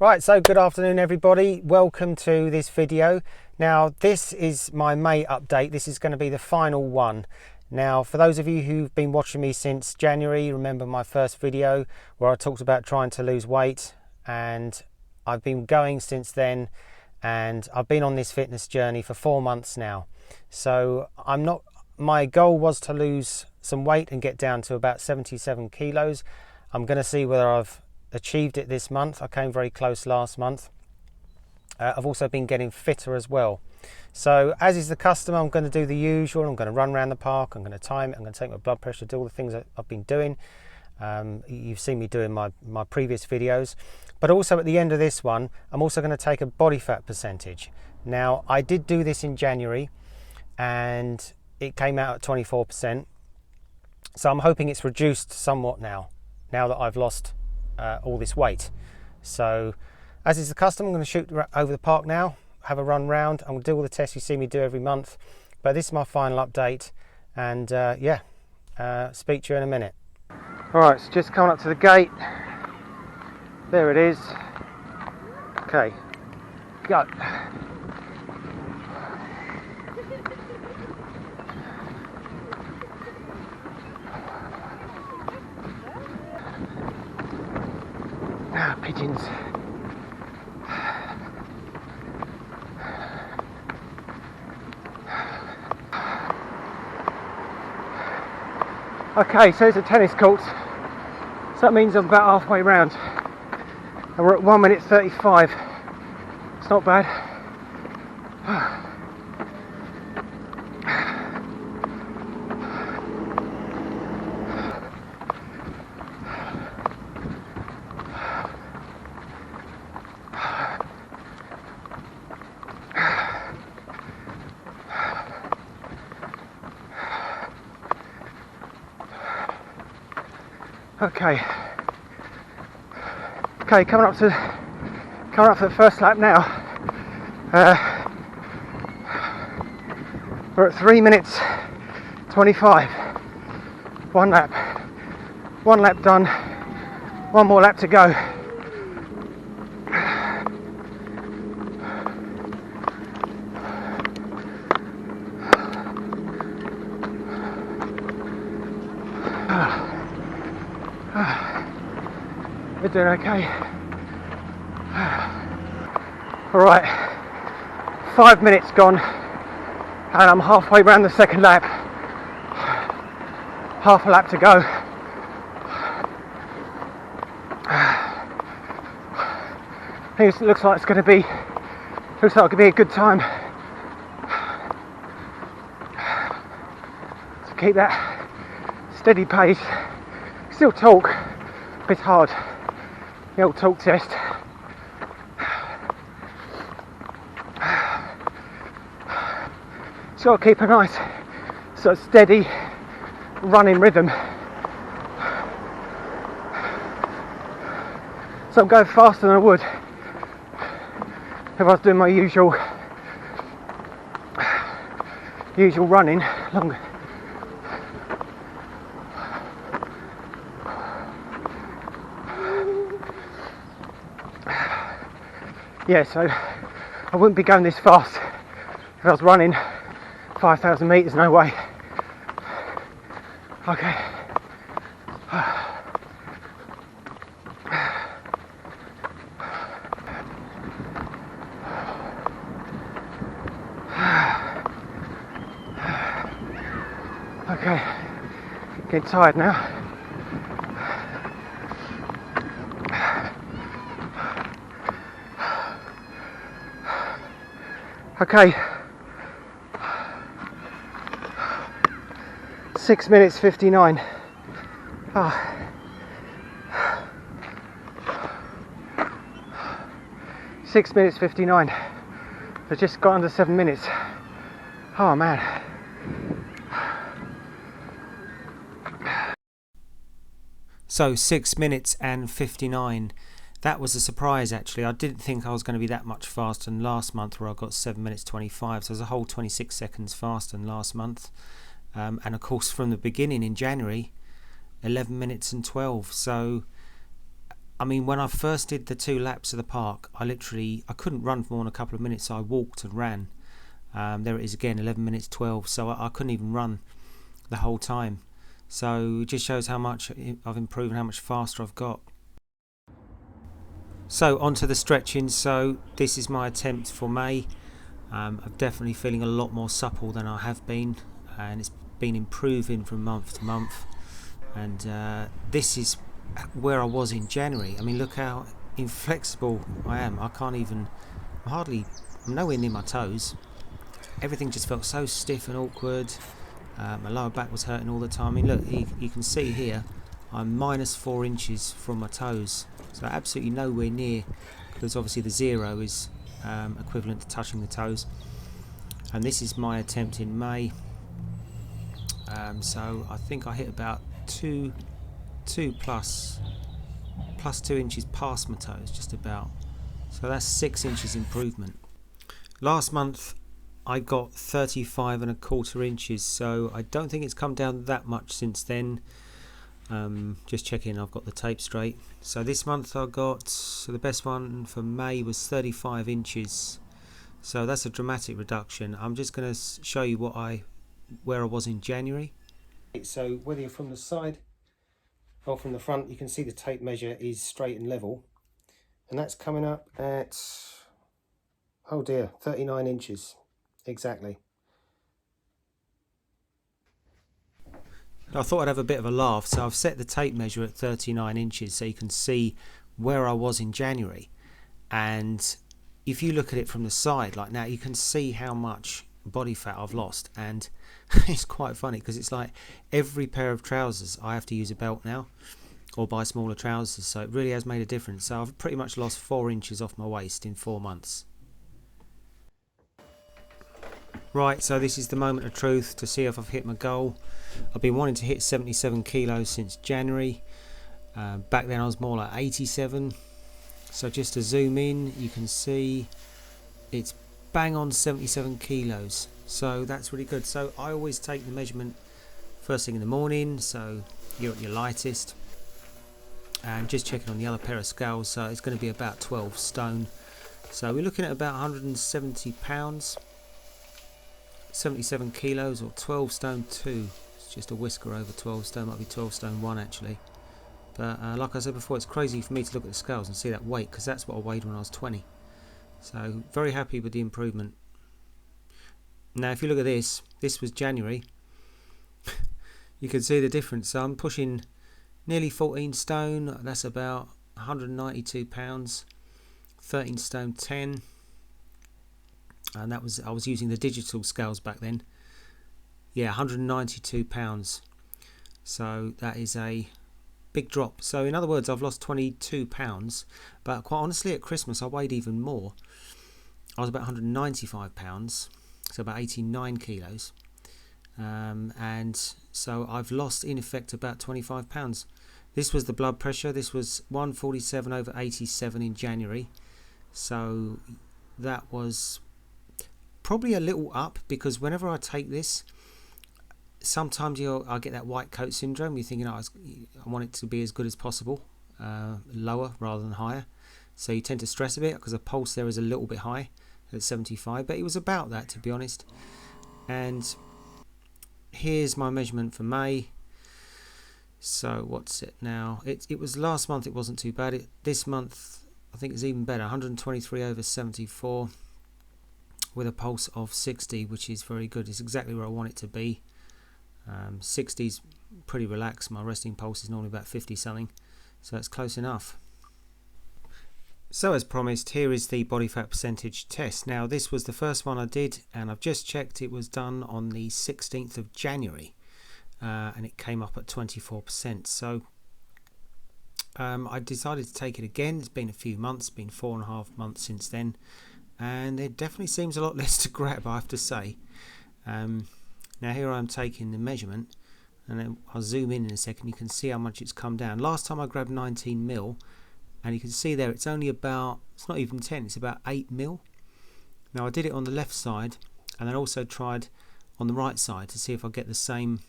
Right, so good afternoon everybody. Welcome to this video. Now this is my May update. This is going to be the final one. Now for those of you who've been watching me since January, remember my first video where I talked about trying to lose weight, and I've been going since then, and I've been on this fitness journey for 4 months now. So my goal was to lose some weight and get down to about 77 kilos. I'm going to see whether I've achieved it this month. I came very close last month. I've also been getting fitter as well. So as is the custom, I'm going to do the usual. I'm going to run around the park, I'm going to time it, I'm going to take my blood pressure, do all the things that I've been doing. You've seen me doing my previous videos. But also at the end of this one, I'm also going to take a body fat percentage. Now I did do this in January and it came out at 24%. So I'm hoping it's reduced somewhat now that I've lost all this weight. So as is the custom, I'm going to shoot over the park now, have a run round. I'm going to do all the tests you see me do every month, but this is my final update, and speak to you in a minute. All right, so just coming up to the gate. There it is. Okay, go. Pigeons. Okay, so it's a tennis court, so that means I'm about halfway round, and we're at 1 minute 35. It's not bad. Okay, coming up for the first lap now. We're at 3 minutes 25. One lap done. One more lap to go. We're doing okay. Alright, 5 minutes gone, and I'm halfway around the second lap. Half a lap to go. I think it looks like it's going to be a good time. So keep that steady pace. Still talk, but it's hard. The old talk test. So I'll keep a nice sort of steady running rhythm. So I'm going faster than I would if I was doing my usual running longer. Yeah, so I wouldn't be going this fast if I was running 5,000 meters, no way. Okay. Okay, getting tired now. Okay, 6 minutes 59. 6 minutes 59. I just got under 7 minutes. Oh man. So 6 minutes and 59. That was a surprise actually. I didn't think I was going to be that much faster than last month where I got 7 minutes 25. So I was a whole 26 seconds faster than last month. And of course from the beginning in January, 11 minutes and 12. So I mean, when I first did the 2 laps of the park, I couldn't run for more than a couple of minutes, so I walked and ran. There it is again, 11 minutes 12, so I couldn't even run the whole time. So it just shows how much I've improved and how much faster I've got. So onto the stretching. So this is my attempt for May. I'm definitely feeling a lot more supple than I have been, and it's been improving from month to month. And this is where I was in January. I mean, look how inflexible I am. I'm nowhere near my toes. Everything just felt so stiff and awkward. My lower back was hurting all the time. I mean, look, you can see here, I'm -4 inches from my toes. So absolutely nowhere near, because obviously the 0 is equivalent to touching the toes. And this is my attempt in May. So I think I hit about 2 plus 2 inches past my toes, just about. So that's 6 inches improvement. Last month I got 35¼ inches, so I don't think it's come down that much since then. Just checking I've got the tape straight. So this month the best one for May was 35 inches. So that's a dramatic reduction. I'm just going to show you where I was in January. So whether you're from the side or from the front, you can see the tape measure is straight and level, and that's coming up at, oh dear, 39 inches exactly. I thought I'd have a bit of a laugh, so I've set the tape measure at 39 inches so you can see where I was in January. And if you look at it from the side like now, you can see how much body fat I've lost. And it's quite funny because it's like every pair of trousers I have to use a belt now or buy smaller trousers, so it really has made a difference. So I've pretty much lost 4 inches off my waist in 4 months. Right, so this is the moment of truth to see if I've hit my goal. I've been wanting to hit 77 kilos since January. Back then I was more like 87. So just to zoom in, you can see it's bang on 77 kilos. So that's really good. So I always take the measurement first thing in the morning, so you're at your lightest. And just checking on the other pair of scales, so it's going to be about 12 stone. So we're looking at about 170 pounds. 77 kilos or 12 stone 2. It's just a whisker over 12 stone, might be 12 stone 1 actually. But like I said before, it's crazy for me to look at the scales and see that weight, because that's what I weighed when I was 20. So very happy with the improvement. Now if you look at this was January. You can see the difference. So I'm pushing nearly 14 stone, that's about 192 pounds, 13 stone 10. And I was using the digital scales back then. Yeah, 192 pounds. So that is a big drop. So in other words, I've lost 22 pounds, but quite honestly at Christmas I weighed even more. I was about 195 pounds, so about 89 kilos. And so I've lost in effect about 25 pounds. This was the blood pressure. This was 147/87 in January. So that was probably a little up, because whenever I take this, sometimes I get that white coat syndrome. You're thinking, I want it to be as good as possible, lower rather than higher. So you tend to stress a bit because the pulse there is a little bit high at 75, but it was about that, to be honest. And here's my measurement for May. So what's it now? It was last month, it wasn't too bad. This month I think it's even better, 123/74. with a pulse of 60, which is very good. It's exactly where I want it to be. 60's pretty relaxed. My resting pulse is normally about 50 something, so it's close enough. So as promised, here is the body fat percentage test. Now this was the first one I did, and I've just checked it was done on the 16th of January, and it came up at 24%. So I decided to take it again. It's been a few months, been 4.5 months since then, and it definitely seems a lot less to grab, I have to say. Now here I'm taking the measurement, and then I'll zoom in a second. You can see how much it's come down. Last time I grabbed 19 mil, and you can see there it's only about, it's not even 10, it's about 8 mil. Now I did it on the left side, and then also tried on the right side to see if I get the same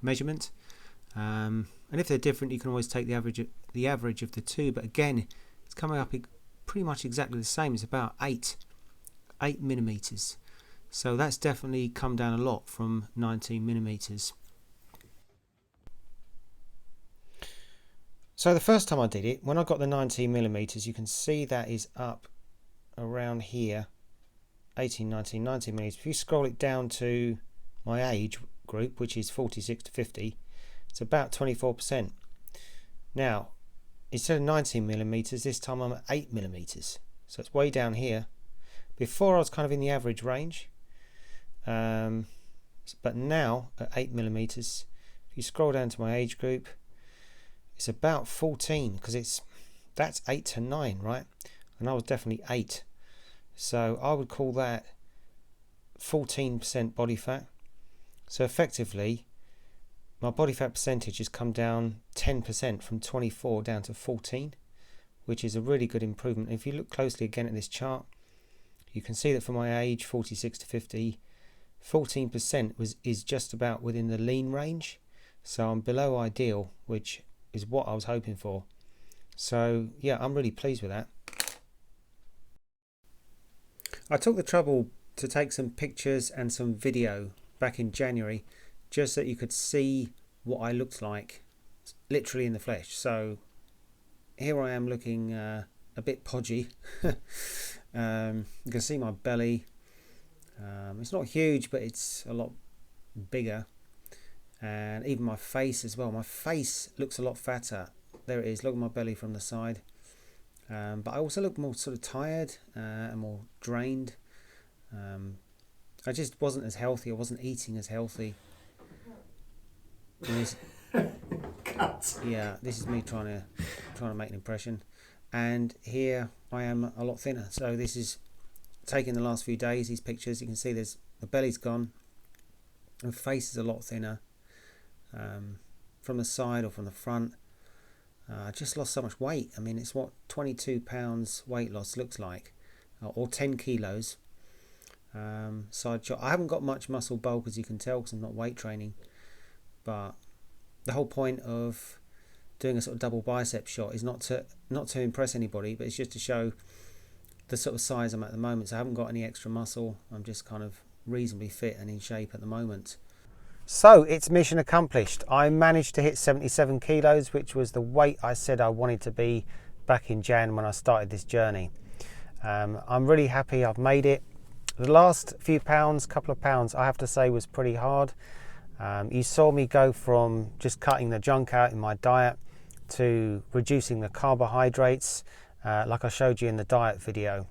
measurement, and And if they're different, you can always take the average of the two. But again, it's coming up pretty much exactly the same. It's about 8 millimeters. So that's definitely come down a lot from 19 millimeters. So the first time I did it, when I got the 19 millimeters, you can see that is up around here, 18, 19 millimeters. If you scroll it down to my age group, which is 46 to 50, it's about 24%. Now, instead of 19 millimeters, this time I'm at 8 millimeters. So it's way down here. Before I was kind of in the average range, but now at 8 millimeters, if you scroll down to my age group, it's about 14, because that's 8 to 9, right? And I was definitely 8. So I would call that 14% body fat. So effectively, my body fat percentage has come down 10% from 24 down to 14, which is a really good improvement. If you look closely again at this chart, you can see that for my age, 46 to 50, 14% is just about within the lean range. So I'm below ideal, which is what I was hoping for. So yeah, I'm really pleased with that. I took the trouble to take some pictures and some video back in January, just so that you could see what I looked like literally in the flesh. So here I am looking a bit podgy. You can see my belly. It's not huge, but it's a lot bigger. And even my face as well. My face looks a lot fatter. There it is. Look at my belly from the side. But I also look more sort of tired and more drained. I just wasn't as healthy. I wasn't eating as healthy. Yeah, this is me trying to make an impression. And here I am a lot thinner. So this is taken the last few days. These pictures, you can see the belly's gone. The face is a lot thinner. From the side or from the front. I just lost so much weight. I mean, it's what 22 pounds weight loss looks like, or 10 kilos. Side shot. I haven't got much muscle bulk, as you can tell, because I'm not weight training. But the whole point of doing a sort of double bicep shot is not to impress anybody, but it's just to show the sort of size I'm at the moment. So I haven't got any extra muscle. I'm just kind of reasonably fit and in shape at the moment. So it's mission accomplished. I managed to hit 77 kilos, which was the weight I said I wanted to be back in Jan when I started this journey. I'm really happy I've made it. The last few pounds, couple of pounds, I have to say was pretty hard. You saw me go from just cutting the junk out in my diet to reducing the carbohydrates, like I showed you in the diet video.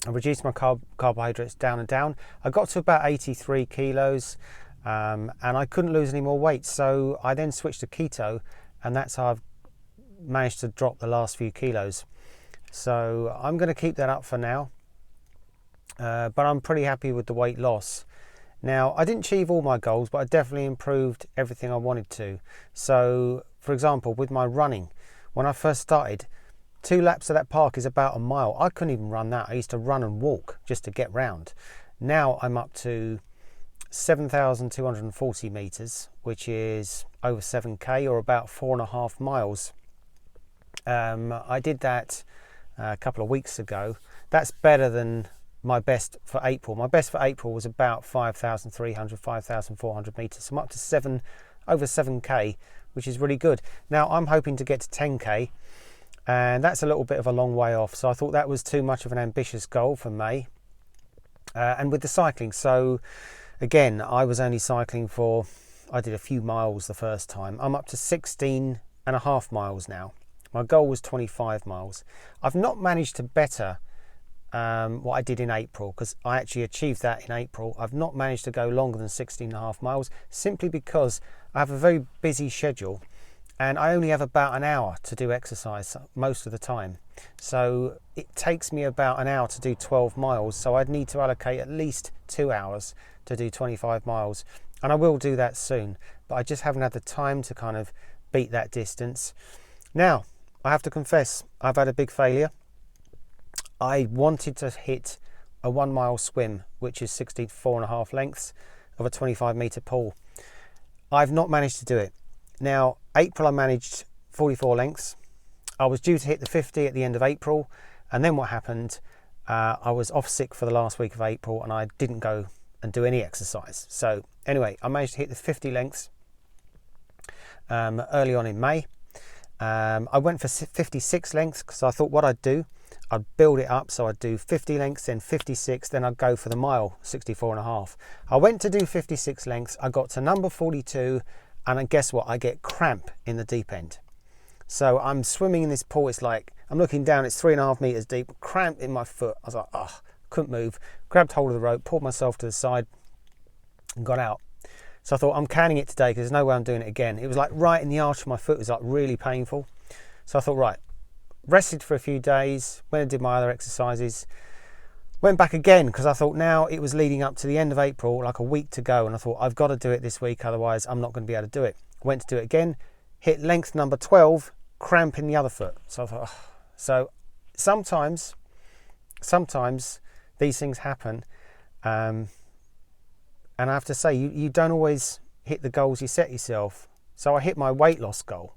I reduced my carbohydrates down and down. I got to about 83 kilos. And I couldn't lose any more weight, so I then switched to keto, and that's how I've managed to drop the last few kilos. So I'm going to keep that up for now, but I'm pretty happy with the weight loss. Now, I didn't achieve all my goals, but I definitely improved everything I wanted to. So for example, with my running, when I first started, 2 laps of that park is about a mile. I couldn't even run that. I used to run and walk just to get round. Now I'm up to 7,240 meters, which is over 7k, or about 4.5 miles. I did that a couple of weeks ago. That's better than my best for April. My best for April was about 5,300, 5,400 meters. So I'm up to over 7k, which is really good. Now I'm hoping to get to 10k, and that's a little bit of a long way off. So I thought that was too much of an ambitious goal for May. And with the cycling, so again, I was only cycling I did a few miles the first time. I'm up to 16.5 miles now. My goal was 25 miles. I've not managed to better what I did in April, because I actually achieved that in April. I've not managed to go longer than 16.5 miles, simply because I have a very busy schedule and I only have about an hour to do exercise most of the time. So it takes me about an hour to do 12 miles. So I'd need to allocate at least 2 hours to do 25 miles. And I will do that soon, but I just haven't had the time to kind of beat that distance. Now, I have to confess, I've had a big failure. I wanted to hit a 1 mile swim, which is 64.5 lengths of a 25 meter pool. I've not managed to do it. Now, April I managed 44 lengths. I was due to hit the 50 at the end of April, and then what happened, I was off sick for the last week of April and I didn't go and do any exercise. So anyway, I managed to hit the 50 lengths early on in May. I went for 56 lengths because I thought what I'd do, I'd build it up, so I'd do 50 lengths, then 56, then I'd go for the mile, 64.5. I went to do 56 lengths, I got to number 42, and then guess what? I get cramp in the deep end. So I'm swimming in this pool, it's like, I'm looking down, it's 3.5 meters deep, cramp in my foot. I was like, oh, couldn't move, grabbed hold of the rope, pulled myself to the side, and got out. So I thought, I'm canning it today because there's no way I'm doing it again. It was like right in the arch of my foot, it was like really painful. So I thought, right, rested for a few days, went and did my other exercises, went back again because I thought now it was leading up to the end of April, like a week to go, and I thought I've got to do it this week, otherwise I'm not going to be able to do it. Went to do it again, hit length number 12, cramp in the other foot. So I thought, oh. So sometimes these things happen, and I have to say you don't always hit the goals you set yourself. So I hit my weight loss goal,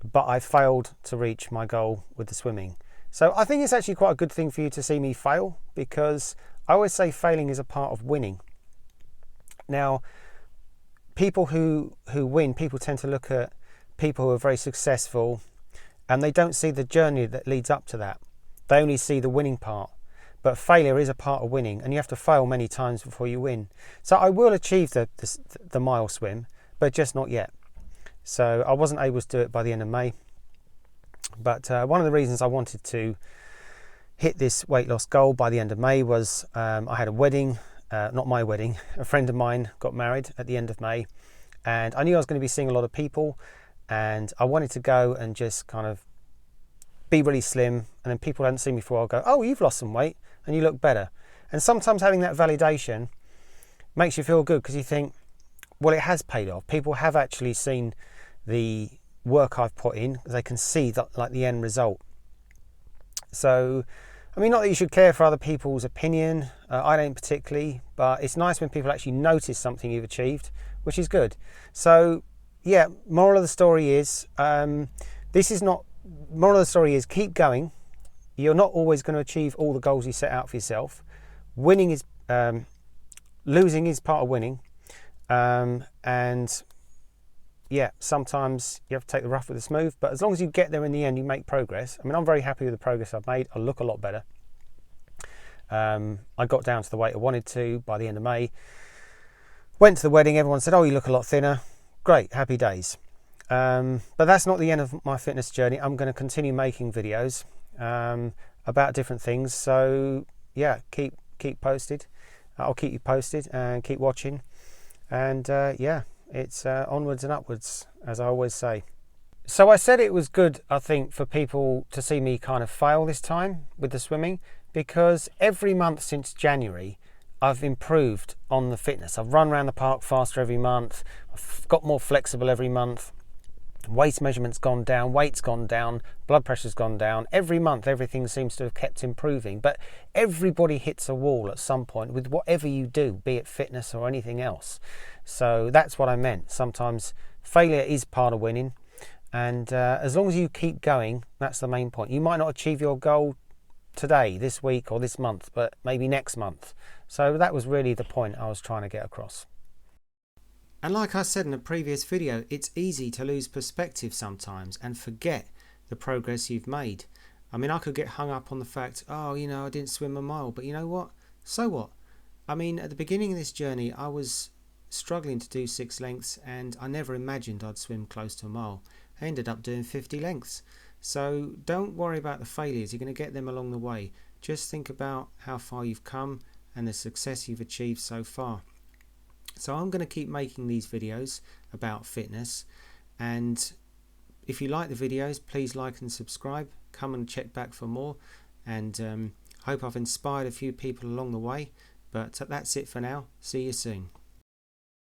but I failed to reach my goal with the swimming. So I think it's actually quite a good thing for you to see me fail, because I always say failing is a part of winning. Now, people who win, people tend to look at people who are very successful and they don't see the journey that leads up to that. They only see the winning part. But failure is a part of winning, and you have to fail many times before you win. So I will achieve the mile swim, but just not yet. So I wasn't able to do it by the end of May. But one of the reasons I wanted to hit this weight loss goal by the end of May was I had a wedding, not my wedding, a friend of mine got married at the end of May, and I knew I was going to be seeing a lot of people, and I wanted to go and just kind of be really slim, and then people hadn't seen me before, I'll go, oh, you've lost some weight and you look better. And sometimes having that validation makes you feel good, because you think, well, it has paid off. People have actually seen the work I've put in, they can see that, like, the end result. So I mean, not that you should care for other people's opinion, I don't particularly, but it's nice when people actually notice something you've achieved, which is good. So yeah, moral of the story is moral of the story is keep going. You're not always going to achieve all the goals you set out for yourself. Winning is losing is part of winning, and yeah, sometimes you have to take the rough with the smooth, but as long as you get there in the end, you make progress. I mean, I'm very happy with the progress I've made. I look a lot better. I got down to the weight I wanted to by the end of May. Went to the wedding, everyone said, oh, you look a lot thinner. Great, happy days. But that's not the end of my fitness journey. I'm going to continue making videos about different things. So yeah, keep posted. I'll keep you posted and keep watching. And yeah, it's onwards and upwards, as I always say. So I said it was good, I think, for people to see me kind of fail this time with the swimming, because every month since January I've improved on the fitness. I've run around the park faster every month, I've got more flexible every month, waist measurement's gone down, weight's gone down, blood pressure's gone down. Every month everything seems to have kept improving, but everybody hits a wall at some point with whatever you do, be it fitness or anything else. So that's what I meant. Sometimes failure is part of winning, and as long as you keep going, that's the main point. You might not achieve your goal today, this week or this month, but maybe next month. So that was really the point I was trying to get across. And like I said in a previous video, it's easy to lose perspective sometimes and forget the progress you've made. I mean, I could get hung up on the fact, oh, you know, I didn't swim a mile, but you know what? So what? I mean, at the beginning of this journey, I was struggling to do 6 lengths and I never imagined I'd swim close to a mile. I ended up doing 50 lengths. So don't worry about the failures, you're going to get them along the way. Just think about how far you've come and the success you've achieved so far. So I'm going to keep making these videos about fitness, and if you like the videos, please like and subscribe. Come and check back for more, and hope I've inspired a few people along the way. But that's it for now. See you soon.